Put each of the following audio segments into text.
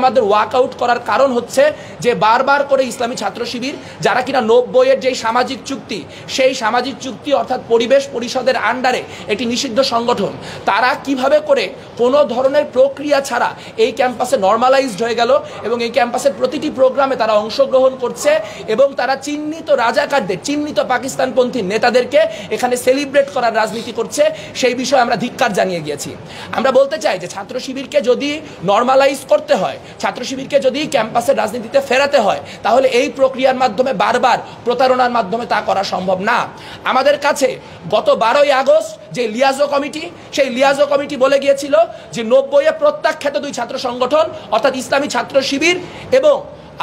আমাদের ওয়াকআউট করার কারণ হচ্ছে যে বারবার করে ইসলামী ছাত্র শিবির যারা কিনা 90-এর যেই সামাজিক চুক্তি, সেই সামাজিক চুক্তি অর্থাৎ পরিবেশ পরিষদের আন্ডারে একটি নিষিদ্ধ সংগঠন, তারা কিভাবে করে কোনো ধরনের প্রক্রিয়া ছাড়া এই ক্যাম্পাসে নর্মালাইজড হয়ে গেল এবং এই ক্যাম্পাসের প্রতিটি প্রোগ্রামে তারা অংশগ্রহণ করছে এবং তারা চিহ্নিত রাজাকারদের, চিহ্নিত পাকিস্তানপন্থী নেতাদেরকে এখানে সেলিব্রেট করার রাজনীতি করছে, সেই বিষয়ে আমরা ধিক্কার জানিয়ে গিয়েছি। আমরা বলতে চাই যে ছাত্র শিবিরকে যদি নর্মালাইজ করতে হয়, ছাত্র শিবিরকে যদি ক্যাম্পাসের রাজনীতিতে ফেরাতে হয়, তাহলে এই প্রক্রিয়ার মাধ্যমে বারবার প্রতারণার মাধ্যমে তা করা সম্ভব না। আমাদের কাছে গত 12ই আগস্ট যে লিয়াজো কমিটি, সেই লিয়াজো কমিটি বলে গিয়েছিল যে 90-এ প্রত্যাখ্যাত দুই ছাত্র সংগঠন অর্থাৎ ইসলামী ছাত্র শিবির এবং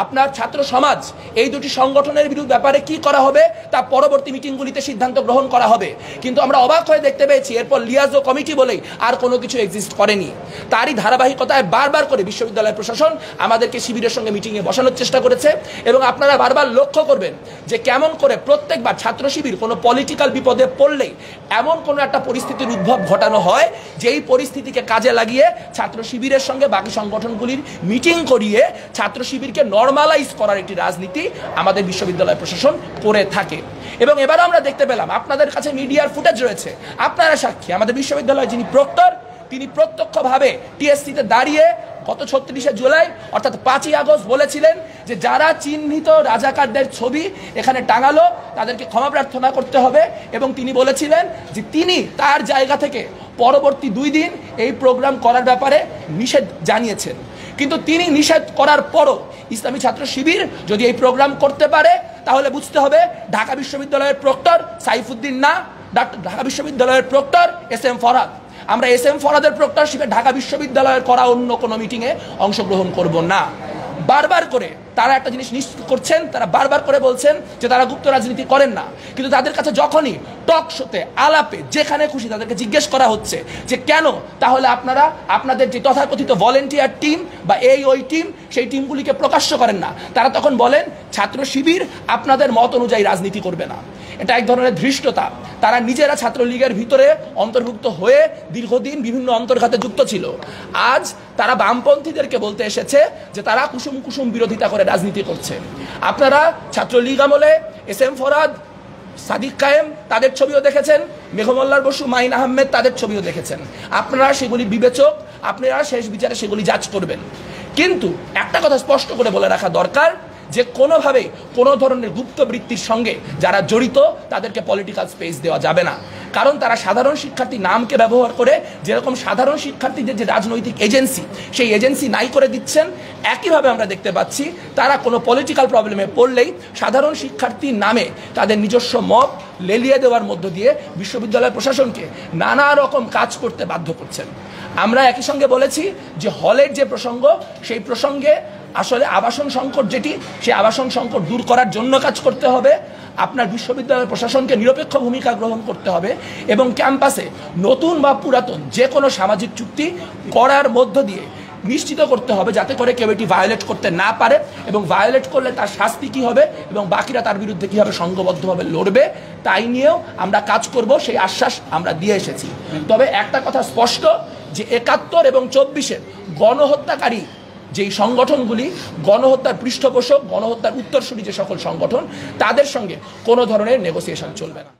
আপনার ছাত্র সমাজ, এই দুটি সংগঠনের বিরুদ্ধে ব্যাপারে কি করা হবে তা পরবর্তী মিটিংগুলিতে সিদ্ধান্ত গ্রহণ করা হবে। কিন্তু আমরা অবাক হয়ে দেখতে পেয়েছি এরপর লিয়াজো কমিটি বলেই আর কোনো কিছু এক্সিস্ট করেনি। তারই ধারাবাহিকতায় বারবার করে বিশ্ববিদ্যালয় প্রশাসন আমাদেরকে শিবিরের সঙ্গে মিটিংয়ে বসানোর চেষ্টা করেছে এবং আপনারা বারবার লক্ষ্য করবেন যে কেমন করে প্রত্যেকবার ছাত্র শিবির কোনো পলিটিক্যাল বিপদে পড়লেই এমন কোনো একটা পরিস্থিতির উদ্ভব ঘটানো হয়, যেই পরিস্থিতিকে কাজে লাগিয়ে ছাত্র শিবিরের সঙ্গে বাকি সংগঠনগুলির মিটিং করিয়ে ছাত্র শিবিরকে নরমালাইজ করার একটি রাজনীতি আমাদের বিশ্ববিদ্যালয় প্রশাসন করে থাকে। এবং এবারও আমরা দেখতে পেলাম, আপনাদের কাছে মিডিয়ার ফুটেজ রয়েছে, আপনারা সাক্ষী, আমাদের বিশ্ববিদ্যালয়ের যিনি প্রক্টর তিনি প্রত্যক্ষভাবে টিএসসিতে দাঁড়িয়ে গত 36শে জুলাই অর্থাৎ 5ই আগস্ট বলেছিলেন যে যারা চিহ্নিত রাজাকারদের ছবি এখানে টাঙালো তাদেরকে ক্ষমা প্রার্থনা করতে হবে এবং তিনি বলেছিলেন যে তিনি তার জায়গা থেকে পরবর্তী 2 দিন এই প্রোগ্রাম করার ব্যাপারে নিষেধ জানিয়েছেন। কিন্তু তিনি নিষেধ করার পরও ইসলামী ছাত্র শিবির যদি এই প্রোগ্রাম করতে পারে তাহলে বুঝতে হবে ঢাকা বিশ্ববিদ্যালয়ের প্রক্টর সাইফুদ্দিন না, ঢাকা বিশ্ববিদ্যালয়ের প্রক্টর SM ফরহাদ। আমরা SM ফরহাদের প্রক্টরশিপে ঢাকা বিশ্ববিদ্যালয়ের করা অন্য কোনো মিটিংয়ে অংশগ্রহণ করব না। বারবার করে তারা একটা জিনিস নিশ্চিত করছেন, তারা বারবার করে বলছেন যে তারা গুপ্ত রাজনীতি করেন না, কিন্তু তাদের কাছে যখনই টক শোতে আলাপে যেখানে খুশি তাদেরকে জিজ্ঞেস করা হচ্ছে যে কেন তাহলে আপনারা আপনাদের যে তথাকথিত ভলেন্টিয়ার টিম বা ওই টিম, সেই টিমগুলিকে প্রকাশ্য করেন না, তারা তখন বলেন ছাত্র শিবির আপনাদের মত অনুযায়ী রাজনীতি করবে না। এটা এক ধরনের ধৃষ্টতা। তারা নিজেরা ছাত্রলীগের ভিতরে অন্তর্ভুক্ত হয়ে দীর্ঘদিন বিভিন্ন অন্তর্ঘাতে যুক্ত ছিল। আজ তারা বামপন্থীদেরকে বলতে এসেছে যে তারা কুসুম কুসুম বিরোধিতা করে রাজনীতি করছে। আপনারা ছাত্রলীগ আমলে SM ফরহাদ, সাদিক কায়েম তাদের ছবিও দেখেছেন, মেঘমল্লার বসু, মাইন আহমেদ তাদের ছবিও দেখেছেন। আপনারা সেগুলি বিবেচক, আপনারা শেষ বিচারে সেগুলি জাজ করবেন। কিন্তু একটা কথা স্পষ্ট করে বলে রাখা দরকার যে কোনোভাবেই কোনো ধরনের গুপ্তবৃত্তির সঙ্গে যারা জড়িত তাদেরকে পলিটিক্যাল স্পেস দেওয়া যাবে না। কারণ তারা সাধারণ শিক্ষার্থী নামকে ব্যবহার করে যেরকম সাধারণ শিক্ষার্থীদের যে রাজনৈতিক এজেন্সি, সেই এজেন্সি নাই করে দিচ্ছেন, একইভাবে আমরা দেখতে পাচ্ছি তারা কোনো পলিটিক্যাল প্রবলেমে পড়লেই সাধারণ শিক্ষার্থীর নামে তাদের নিজস্ব মত লেলিয়ে দেওয়ার মধ্য দিয়ে বিশ্ববিদ্যালয় প্রশাসনকে নানা রকম কাজ করতে বাধ্য করছেন। আমরা একই সঙ্গে বলেছি যে হলের যে প্রসঙ্গ, সেই প্রসঙ্গে আসলে আবাসন সংকট যেটি, সেই আবাসন সংকট দূর করার জন্য কাজ করতে হবে। আপনার বিশ্ববিদ্যালয় প্রশাসনকে নিরপেক্ষ ভূমিকা গ্রহণ করতে হবে এবং ক্যাম্পাসে নতুন বা পুরাতন যে কোনো সামাজিক চুক্তি করার মধ্য দিয়ে নিশ্চিত করতে হবে যাতে করে কেউ এটি ভায়োলেট করতে না পারে এবং ভায়োলেট করলে তার শাস্তি কী হবে এবং বাকিরা তার বিরুদ্ধে কীভাবে সংঘবদ্ধভাবে লড়বে তাই নিয়েও আমরা কাজ করব, সেই আশ্বাস আমরা দিয়ে এসেছি। তবে একটা কথা স্পষ্ট যে 71 এবং 24-এর গণহত্যাকারী যেই সংগঠনগুলি, গণহত্যার পৃষ্ঠপোষক, গণহত্যার উত্তরসূরি যে সকল সংগঠন, তাদের সঙ্গে কোনো ধরনের নেগোসিয়েশন চলবে না।